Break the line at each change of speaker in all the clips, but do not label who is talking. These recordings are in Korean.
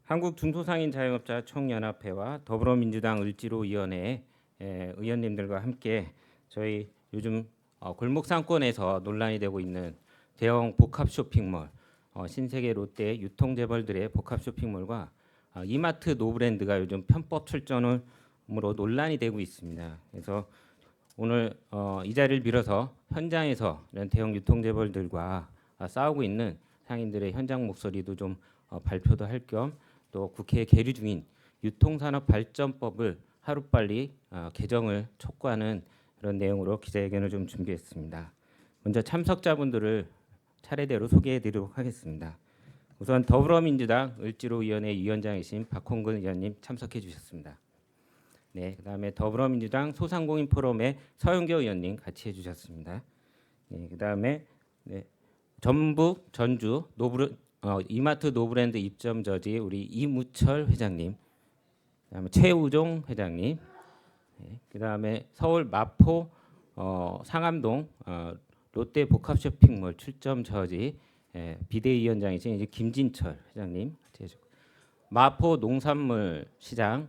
한국 중소상인 자영업자 총연합회와 더불어민주당 을지로위원회 의원님들과 함께 저희 요즘 골목 상권에서 논란이 되고 있는 대형 복합 쇼핑몰 신세계 롯데 유통재벌들의 복합 쇼핑몰과 이마트 노브랜드가 요즘 편법 출전으로 논란이 되고 있습니다. 그래서 오늘 이 자리를 빌어서 현장에서 이런 대형 유통재벌들과 싸우고 있는 상인들의 현장 목소리도 좀 발표도 할 겸 또 국회에 계류 중인 유통산업발전법을 하루빨리 개정을 촉구하는 그런 내용으로 기자회견을 좀 준비했습니다. 먼저 참석자분들을 차례대로 소개해드리도록 하겠습니다. 우선 더불어민주당 을지로위원회 위원장이신 박홍근 의원님 참석해 주셨습니다. 네, 그다음에 더불어민주당 소상공인 포럼의 서영교 의원님 같이 해주셨습니다. 네, 그다음에 전북 전주 이마트 노브랜드 입점 저지 우리 이무철 회장님, 그다음에 최우종 회장님, 그다음에 서울 마포 상암동 롯데 복합 쇼핑몰 출점 저지 비대위원장이신 이제 김진철 회장님 같이 해주고, 마포 농산물 시장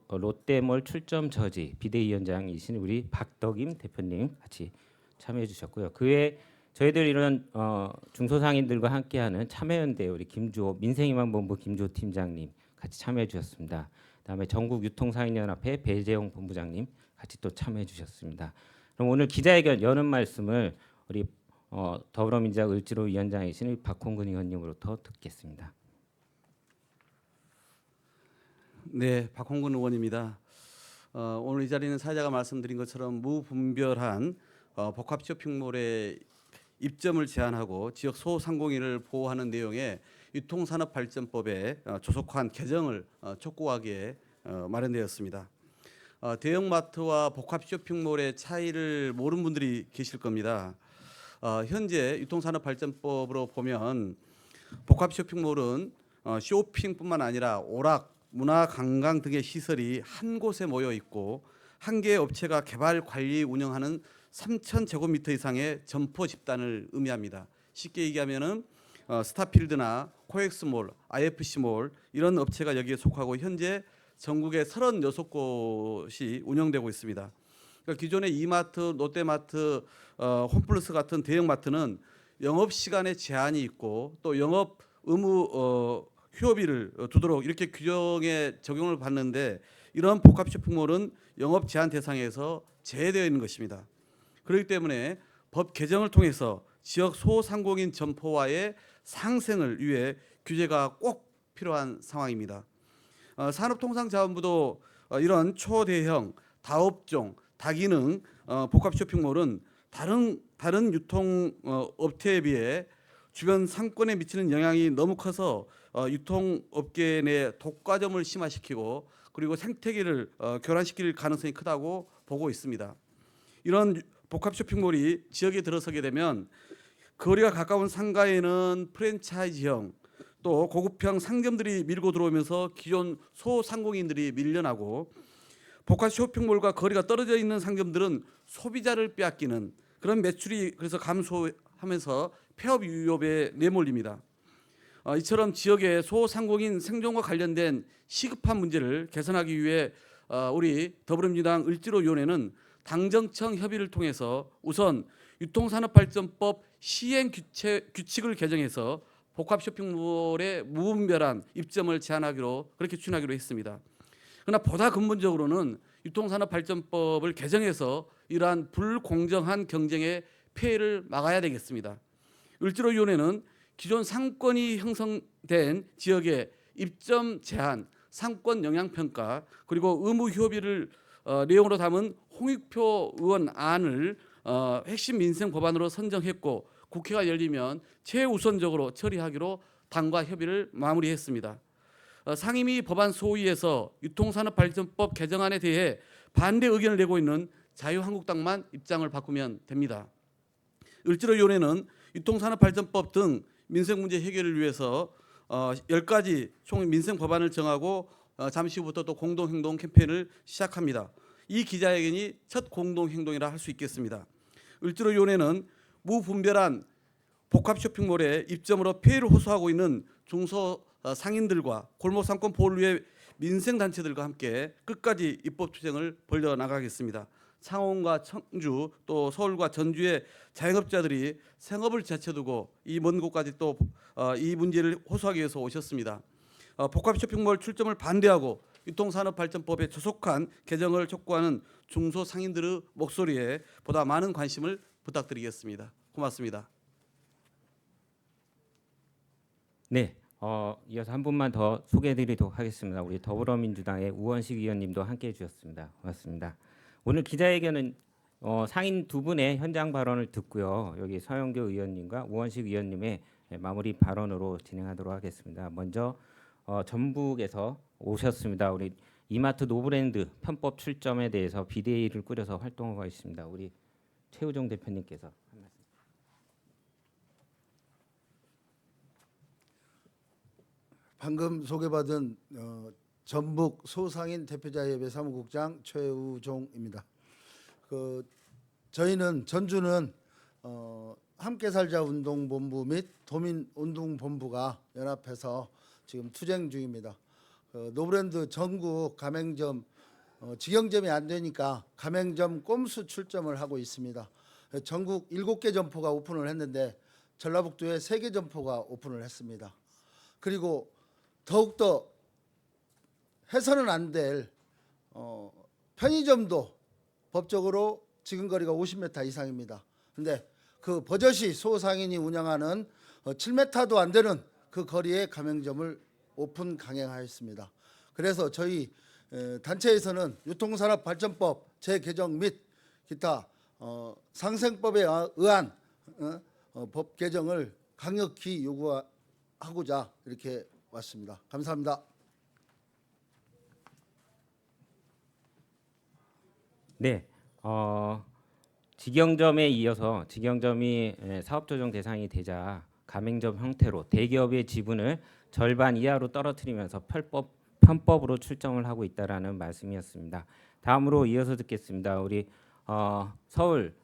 롯데몰 출점 저지 비대위원장이신 우리 박덕임 대표님 같이 참여해 주셨고요. 그외 저희들 이런 중소상인들과 함께하는 참여연대 우리 김주호 민생희망본부 김주호 팀장님 같이 참여해 주셨습니다. 그다음에 전국유통상인연합회 배재용 본부장님 같이 또 참여해 주셨습니다. 그럼 오늘 기자회견 여는 말씀을 우리 더불어민주당 을지로 위원장이신 박홍근 의원님으로부터 듣겠습니다.
네, 박홍근 의원입니다. 오늘 이 자리는 사회자가 말씀드린 것처럼 무분별한 복합 쇼핑몰의 입점을 제한하고 지역 소상공인을 보호하는 내용의 유통산업발전법에 조속한 개정을 촉구하기에 마련되었습니다. 대형마트와 복합 쇼핑몰의 차이를 모르는 분들이 계실 겁니다. 현재 유통산업발전법으로 보면 복합 쇼핑몰은 쇼핑뿐만 아니라 오락, 문화, 관광 등의 시설이 한 곳에 모여 있고 한 개의 업체가 개발, 관리, 운영하는 3,000제곱미터 이상의 점포 집단을 의미합니다. 쉽게 얘기하면은 스타필드나 코엑스몰, IFC몰 이런 업체가 여기에 속하고 현재 전국에 36곳이 운영되고 있습니다. 그러니까 기존의 이마트, 롯데마트, 홈플러스 같은 대형마트는 영업 시간에 제한이 있고 또 영업 의무 휴업일을 두도록 이렇게 규정에 적용을 받는데, 이런 복합 쇼핑몰은 영업 제한 대상에서 제외되어 있는 것입니다. 그렇기 때문에 법 개정을 통해서 지역 소상공인 점포와의 상생을 위해 규제가 꼭 필요한 상황입니다. 산업통상자원부도 이런 초대형, 다업종, 다기능 복합 쇼핑몰은 다른 유통 업체에 비해 주변 상권에 미치는 영향이 너무 커서 유통업계 내 독과점을 심화시키고 그리고 생태계를 교란시킬 가능성이 크다고 보고 있습니다. 이런 복합 쇼핑몰이 지역에 들어서게 되면 거리가 가까운 상가에는 프랜차이즈형 또 고급형 상점들이 밀고 들어오면서 기존 소상공인들이 밀려나고, 복합 쇼핑몰과 거리가 떨어져 있는 상점들은 소비자를 빼앗기는 그런 매출이 그래서 감소하면서 폐업 위협에 내몰립니다. 이처럼 지역의 소상공인 생존과 관련된 시급한 문제를 개선하기 위해 우리 더불어민주당 을지로위원회는 당정청 협의를 통해서 우선 유통산업발전법 시행 규칙을 개정해서 복합 쇼핑몰의 무분별한 입점을 제한하기로 그렇게 추진하기로 했습니다. 그러나 보다 근본적으로는 유통산업발전법을 개정해서 이러한 불공정한 경쟁의 폐해를 막아야 되겠습니다. 을지로위원회는 기존 상권이 형성된 지역의 입점 제한, 상권 영향평가 그리고 의무 휴업일을 내용으로 담은 홍익표 의원 안을 핵심 민생 법안으로 선정했고, 국회가 열리면 최우선적으로 처리하기로 당과 협의를 마무리했습니다. 상임위 법안 소위에서 유통산업발전법 개정안에 대해 반대 의견을 내고 있는 자유한국당만 입장을 바꾸면 됩니다. 을지로위원회는 유통산업발전법 등 민생문제 해결을 위해서 10가지 총 민생 법안을 정하고 잠시 후부터 또 공동행동 캠페인을 시작합니다. 이 기자회견이 첫 공동행동이라 할 수 있겠습니다. 을지로위원회는 무분별한 복합 쇼핑몰에 입점으로 폐해를 호소하고 있는 상인들과 골목 상권 보호를 위해 민생 단체들과 함께 끝까지 입법 투쟁을 벌여 나가겠습니다. 창원과 청주 또 서울과 전주의 자영업자들이 생업을 제쳐두고 이 먼 곳까지 또 이 문제를 호소하기 위해서 오셨습니다. 복합 쇼핑몰 출점을 반대하고 유통산업발전법에 조속한 개정을 촉구하는 중소상인들의 목소리에 보다 많은 관심을 부탁드리겠습니다. 고맙습니다.
네, 이어서 한 분만 더 소개해드리도록 하겠습니다. 우리 더불어민주당의 우원식 의원님도 함께해 주셨습니다. 고맙습니다. 오늘 기자회견은 상인 두 분의 현장 발언을 듣고요. 여기 서영교 의원님과 우원식 의원님의 마무리 발언으로 진행하도록 하겠습니다. 먼저 전북에서 오셨습니다. 우리 이마트 노브랜드 편법 출점에 대해서 비대위를 꾸려서 활동하고 있습니다. 우리 최우종 대표님께서 한 말씀.
방금 소개받은 전북 소상인 대표자협의 사무국장 최우종입니다. 저희는 전주는 함께 살자 운동본부 및 도민운동본부가 연합해서 지금 투쟁 중입니다. 노브랜드 전국 가맹점 직영점이 안 되니까 가맹점 꼼수 출점을 하고 있습니다. 전국 7개 점포가 오픈을 했는데 전라북도에 3개 점포가 오픈을 했습니다. 그리고 더욱더 해서는 안 될 편의점도 법적으로 지근거리가 50m 이상입니다. 근데 그 버젓이 소상인이 운영하는 7m도 안 되는 그 거리에 가맹점을 오픈 강행하였습니다. 그래서 저희 단체에서는 유통산업발전법 재개정 및 기타 상생법에 의한 법 개정을 강력히 요구하고자 이렇게 왔습니다. 감사합니다.
네, 직영점에 이어서 직영점이 사업조정 대상이 되자 가맹점 형태로 대기업의 지분을 절반 이하로 떨어뜨리면서 편법으로 출점을 하고 있다라는 말씀이었습니다. 다음으로 이어서 듣겠습니다. 우리 서울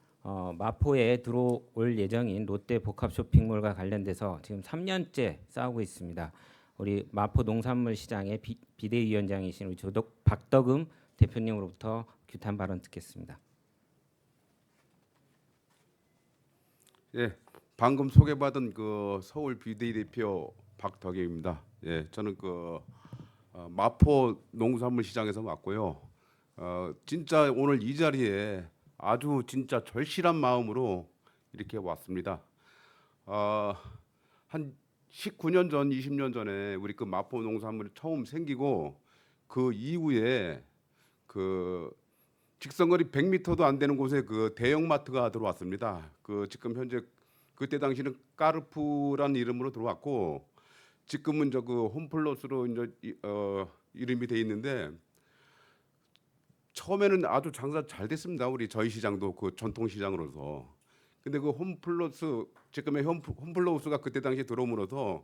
마포에 들어올 예정인 롯데 복합 쇼핑몰과 관련돼서 지금 3년째 싸우고 있습니다. 우리 마포 농산물 시장의 비대위원장이신 우리 박덕음 대표님으로부터 규탄 발언 듣겠습니다.
예, 방금 소개받은 그 서울 비대위 대표 박덕임입니다. 예, 저는 마포 농산물 시장에서 왔고요. 진짜 오늘 이 자리에 아주 진짜 절실한 마음으로 이렇게 왔습니다. 한 19년 전, 20년 전에 우리 그 마포 농산물이 처음 생기고 그 이후에 그 직선거리 100m도 안 되는 곳에 그 대형마트가 들어왔습니다. 지금 현재 그때 당시는 까르푸라는 이름으로 들어왔고 지금은 홈플러스로 이제 이름이 돼 있는데 처음에는 아주 장사 잘 됐습니다. 저희 시장도 그 전통 시장으로서. 근데 그 홈플러스 지금의 홈플러스가 그때 당시에 들어오면서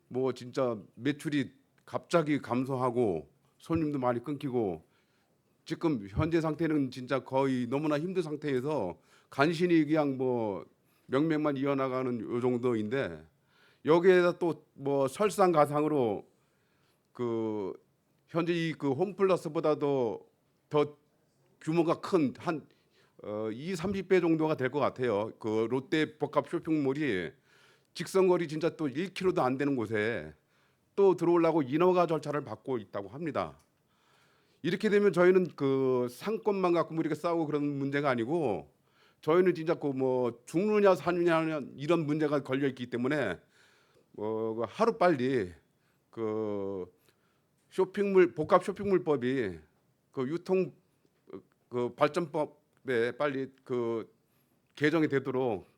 뭐 진짜 매출이 갑자기 감소하고 손님도 많이 끊기고 지금 현재 상태는 진짜 거의 너무나 힘든 상태에서 간신히 그냥 뭐 명맥만 이어나가는 요 정도인데 여기에다 또 뭐 설상가상으로 현재 이 홈플러스보다도 더 규모가 큰 한 20-30배 정도가 될 것 같아요. 롯데 복합 쇼핑몰이 직선거리 진짜 또 1km도 안 되는 곳에 또 들어오려고 인허가 절차를 받고 있다고 합니다. 이렇게 되면 저희는 상권만 갖고 이렇게 싸우고 그런 문제가 아니고 저희는 진짜 뭐 죽느냐 사느냐 이런 문제가 걸려 있기 때문에 하루 빨리 복합 쇼핑몰법이 유통 발전법에 빨리 개정이 되도록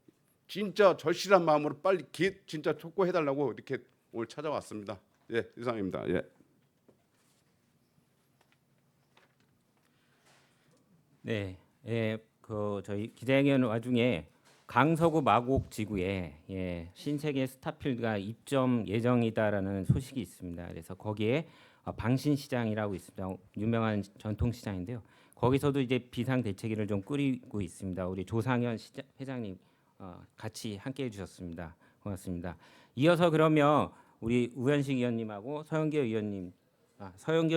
진짜 절실한 마음으로 빨리 진짜 촉구해달라고 이렇게 오늘 찾아왔습니다. 예, 이상입니다. 예.
네, 저희 기자회견 와중에 강서구 마곡 지구에 신세계 스타필드가 입점 예정이다라는 소식이 있습니다. 그래서 거기에 방신시장이라고 있습니다. 유명한 전통시장인데요. 거기서도 이제 비상 대책위를 좀 꾸리고 있습니다. 우리 조상현 회장님 같이 함께해 주셨습니다. 고맙습니다. 이어서 그러면 우리 우현식 의원님하고 서영교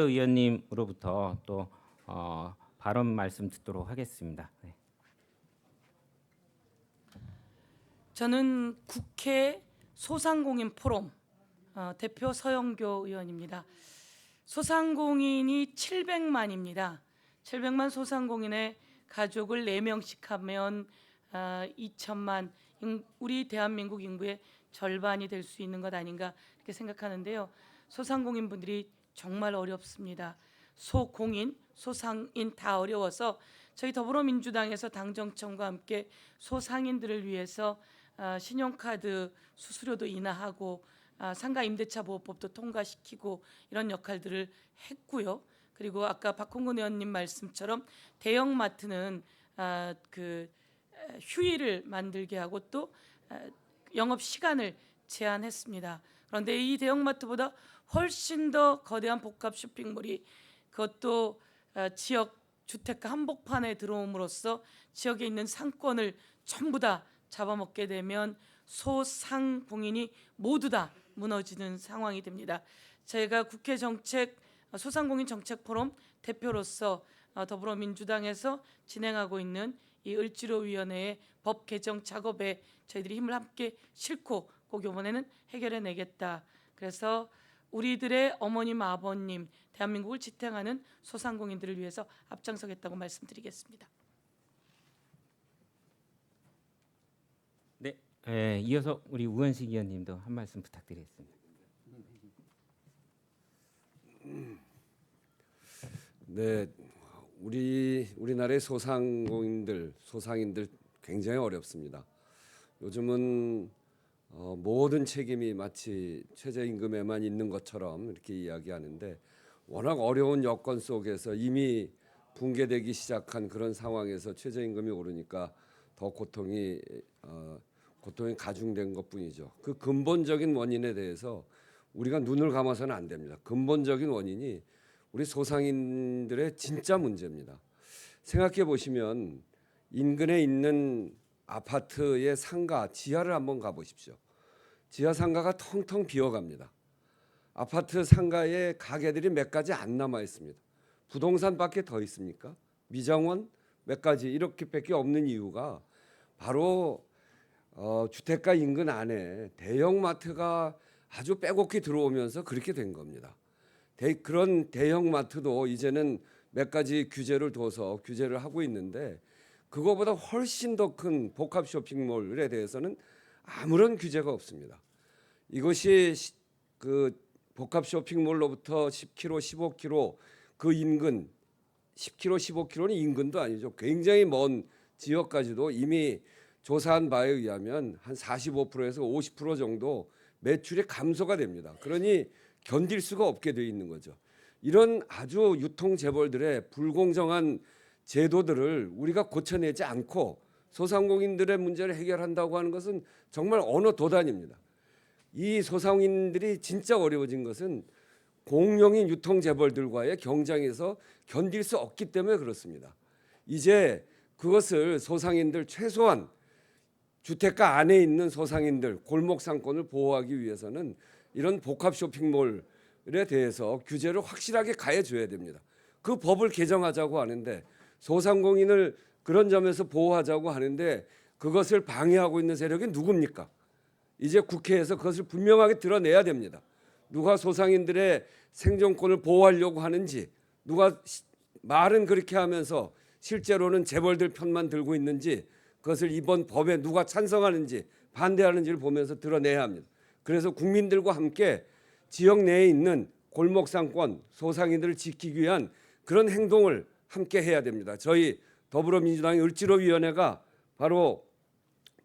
의원님으로부터 또 발언 말씀 듣도록 하겠습니다. 네.
저는 국회 소상공인 포럼 대표 서영교 의원입니다. 소상공인이 700만입니다. 700만 소상공인의 가족을 4명씩 하면 2천만, 우리 대한민국 인구의 절반이 될 수 있는 것 아닌가 이렇게 생각하는데요. 소상공인 분들이 정말 어렵습니다. 소공인, 소상인 다 어려워서 저희 더불어민주당에서 당정청과 함께 소상인들을 위해서 신용카드 수수료도 인하하고 상가 임대차 보호법도 통과시키고 이런 역할들을 했고요. 그리고 아까 박홍근 의원님 말씀처럼 대형마트는 그 휴일을 만들게 하고 또 영업 시간을 제한했습니다. 그런데 이 대형마트보다 훨씬 더 거대한 복합 쇼핑몰이 그것도 지역 주택가 한복판에 들어옴으로써 지역에 있는 상권을 전부 다 잡아먹게 되면 소상공인이 모두 다 무너지는 상황이 됩니다. 제가 국회 소상공인 정책 포럼 대표로서 더불어민주당에서 진행하고 있는 이 을지로위원회의 법 개정 작업에 저희들이 힘을 함께 싣고 꼭 이번에는 해결해내겠다. 그래서 우리들의 어머님, 아버님, 대한민국을 지탱하는 소상공인들을 위해서 앞장서겠다고 말씀드리겠습니다.
네, 이어서 우리 우현식 의원님도 한 말씀 부탁드리겠습니다.
네, 우리나라의 소상인들 굉장히 어렵습니다. 요즘은 모든 책임이 마치 최저임금에만 있는 것처럼 이렇게 이야기하는데 워낙 어려운 여건 속에서 이미 붕괴되기 시작한 그런 상황에서 최저임금이 오르니까 더 고통이 가중된 것뿐이죠. 그 근본적인 원인에 대해서 우리가 눈을 감아서는 안 됩니다. 근본적인 원인이 우리 소상인들의 진짜 문제입니다. 생각해 보시면 인근에 있는 아파트의 상가 지하를 한번 가보십시오. 지하 상가가 텅텅 비어갑니다. 아파트 상가에 가게들이 몇 가지 안 남아 있습니다. 부동산밖에 더 있습니까? 미장원 몇 가지 이렇게밖에 없는 이유가 바로 주택가 인근 안에 대형마트가 아주 빼곡히 들어오면서 그렇게 된 겁니다. 그런 대형마트도 이제는 몇 가지 규제를 둬서 규제를 하고 있는데 그거보다 훨씬 더 큰 복합 쇼핑몰에 대해서는 아무런 규제가 없습니다. 이것이 그 복합 쇼핑몰로부터 10km, 15km 그 인근 10km, 15km는 인근도 아니죠. 굉장히 먼 지역까지도 이미 조사한 바에 의하면 한 45%에서 50% 정도 매출이 감소가 됩니다. 그러니 견딜 수가 없게 돼 있는 거죠. 이런 아주 유통 재벌들의 불공정한 제도들을 우리가 고쳐내지 않고 소상공인들의 문제를 해결한다고 하는 것은 정말 언어 도단입니다. 이 소상공인들이 진짜 어려워진 것은 공룡인 유통 재벌들과의 경쟁에서 견딜 수 없기 때문에 그렇습니다. 이제 그것을 소상인들 최소한 주택가 안에 있는 소상인들 골목 상권을 보호하기 위해서는 이런 복합 쇼핑몰에 대해서 규제를 확실하게 가해줘야 됩니다. 그 법을 개정하자고 하는데 소상공인을 그런 점에서 보호하자고 하는데 그것을 방해하고 있는 세력이 누굽니까? 이제 국회에서 그것을 분명하게 드러내야 됩니다. 누가 소상인들의 생존권을 보호하려고 하는지, 누가 말은 그렇게 하면서 실제로는 재벌들 편만 들고 있는지, 그것을 이번 법에 누가 찬성하는지 반대하는지를 보면서 드러내야 합니다. 그래서 국민들과 함께 지역 내에 있는 골목상권 소상인들을 지키기 위한 그런 행동을 함께 해야 됩니다. 저희 더불어민주당의 을지로위원회가 바로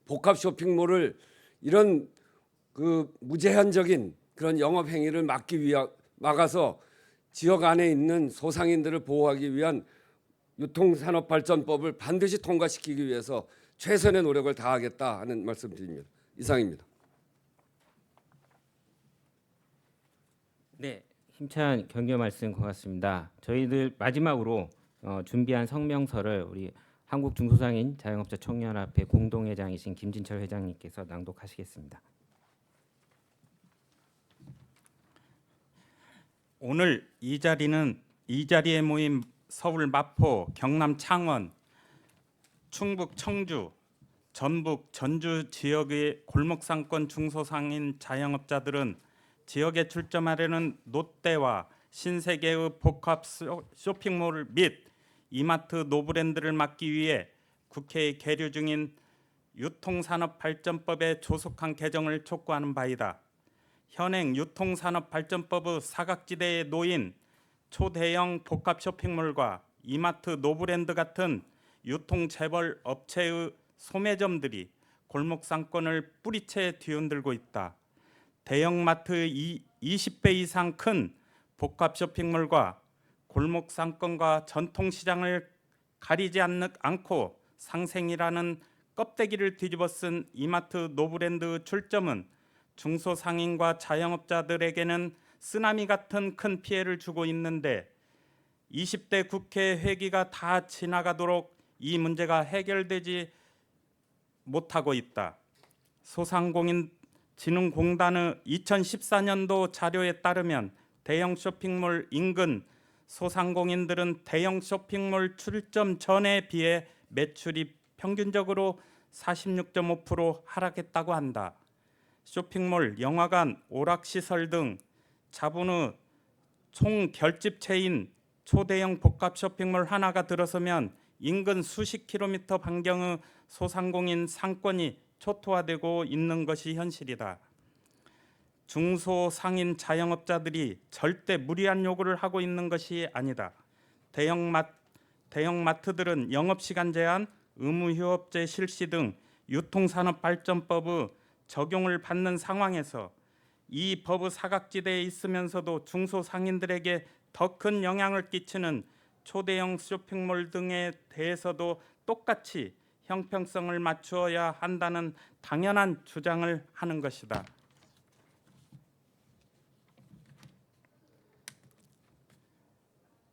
복합 쇼핑몰을 이런 그 무제한적인 그런 영업 행위를 막아서 지역 안에 있는 소상인들을 보호하기 위한 유통산업발전법을 반드시 통과시키기 위해서 최선의 노력을 다하겠다 하는 말씀드립니다. 이상입니다.
네, 힘찬 격려 말씀 고맙습니다. 저희들 마지막으로 준비한 성명서를 우리 한국중소상인 자영업자 청년협회 공동회장이신 김진철 회장님께서 낭독하시겠습니다.
오늘 이 자리에 모인 서울 마포, 경남 창원, 충북 청주, 전북 전주 지역의 골목상권 중소상인 자영업자들은 지역에 출점하려는 롯데와 신세계의 복합 쇼핑몰 및 이마트 노브랜드를 막기 위해 국회에 계류 중인 유통산업발전법의 조속한 개정을 촉구하는 바이다. 현행 유통산업발전법의 사각지대에 놓인 초대형 복합 쇼핑몰과 이마트 노브랜드 같은 유통재벌 업체의 소매점들이 골목상권을 뿌리채 뒤흔들고 있다. 대형마트의 20배 이상 큰 복합 쇼핑몰과 골목상권과 전통시장을 가리지 않고 상생이라는 껍데기를 뒤집어 쓴 이마트 노브랜드 출점은 중소상인과 자영업자들에게는 쓰나미 같은 큰 피해를 주고 있는데 20대 국회 회기가 다 지나가도록 이 문제가 해결되지 못하고 있다. 소상공인진흥공단의 2014년도 자료에 따르면 대형 쇼핑몰 인근 소상공인들은 대형 쇼핑몰 출점 전에 비해 매출이 평균적으로 46.5% 하락했다고 한다. 쇼핑몰, 영화관, 오락시설 등 자본의 총 결집체인 초대형 복합 쇼핑몰 하나가 들어서면 인근 수십 킬로미터 반경의 소상공인 상권이 초토화되고 있는 것이 현실이다. 중소상인 자영업자들이 절대 무리한 요구를 하고 있는 것이 아니다. 대형마트들은 영업시간 제한, 의무휴업제 실시 등 유통산업발전법의 적용을 받는 상황에서 이 법의 사각지대에 있으면서도 중소상인들에게 더 큰 영향을 끼치는 초대형 쇼핑몰 등에 대해서도 똑같이 형평성을 맞추어야 한다는 당연한 주장을 하는 것이다.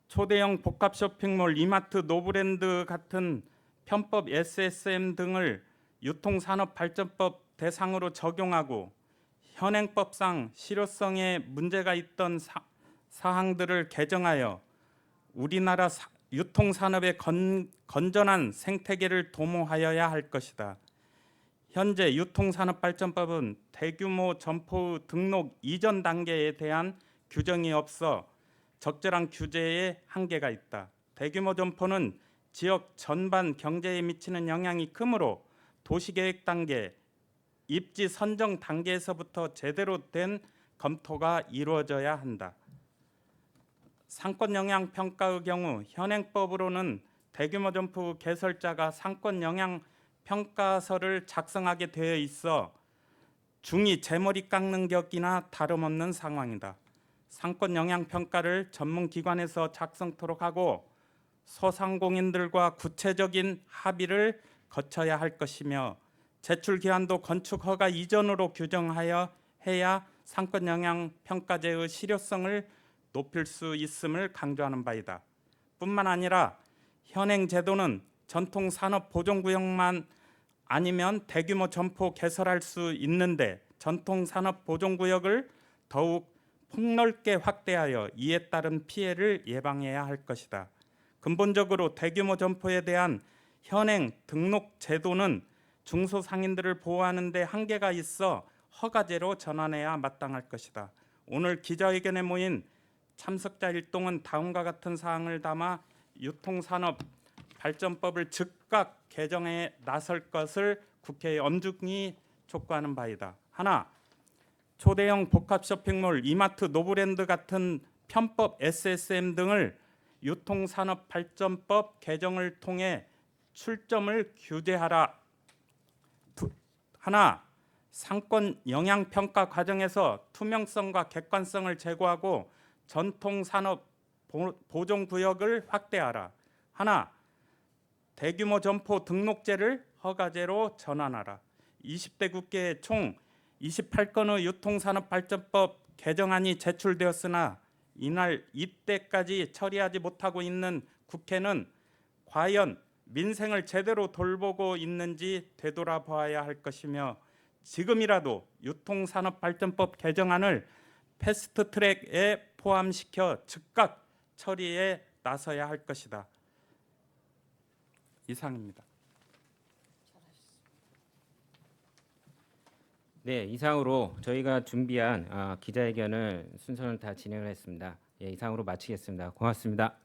초대형 복합 쇼핑몰, 이마트, 노브랜드 같은 편법 SSM 등을 유통산업발전법 대상으로 적용하고 현행법상 실효성에 문제가 있던 사항들을 개정하여 우리나라 유통산업의 건전한 생태계를 도모하여야 할 것이다. 현재 유통산업발전법은 대규모 점포 등록 이전 단계에 대한 규정이 없어 적절한 규제에 한계가 있다. 대규모 점포는 지역 전반 경제에 미치는 영향이 크므로 도시계획 단계, 입지 선정 단계에서부터 제대로 된 검토가 이루어져야 한다. 상권 영향 평가의 경우 현행법으로는 대규모 점포 개설자가 상권 영향 평가서를 작성하게 되어 있어 중이 제머리 깎는 격이나 다름없는 상황이다. 상권 영향 평가를 전문 기관에서 작성토록 하고 소상공인들과 구체적인 합의를 거쳐야 할 것이며 제출 기한도 건축 허가 이전으로 규정하여 해야 상권 영향 평가제의 실효성을 높일 수 있음을 강조하는 바이다. 뿐만 아니라 현행 제도는 전통 산업 보존구역만 아니면 대규모 점포 개설할 수 있는데 전통 산업 보존구역을 더욱 폭넓게 확대하여 이에 따른 피해를 예방해야 할 것이다. 근본적으로 대규모 점포에 대한 현행 등록 제도는 중소상인들을 보호하는 데 한계가 있어 허가제로 전환해야 마땅할 것이다. 오늘 기자회견에 모인 참석자 일동은 다음과 같은 사항을 담아 유통산업발전법을 즉각 개정에 나설 것을 국회에 엄중히 촉구하는 바이다. 하나, 초대형 복합 쇼핑몰, 이마트, 노브랜드 같은 편법 SSM 등을 유통산업발전법 개정을 통해 출점을 규제하라. 하나, 상권 영향 평가 과정에서 투명성과 객관성을 제고하고 전통산업 보존구역을 확대하라. 하나, 대규모 점포 등록제를 허가제로 전환하라. 20대 국회에 총 28건의 유통산업발전법 개정안이 제출되었으나 이날 이때까지 처리하지 못하고 있는 국회는 과연 민생을 제대로 돌보고 있는지 되돌아봐야 할 것이며 지금이라도 유통산업발전법 개정안을 패스트트랙에 포함시켜 즉각 처리에 나서야 할 것이다. 이상입니다.
네, 이상으로 저희가 준비한 기자회견을 순서는 다 진행을 했습니다. 예, 이상으로 마치겠습니다. 고맙습니다.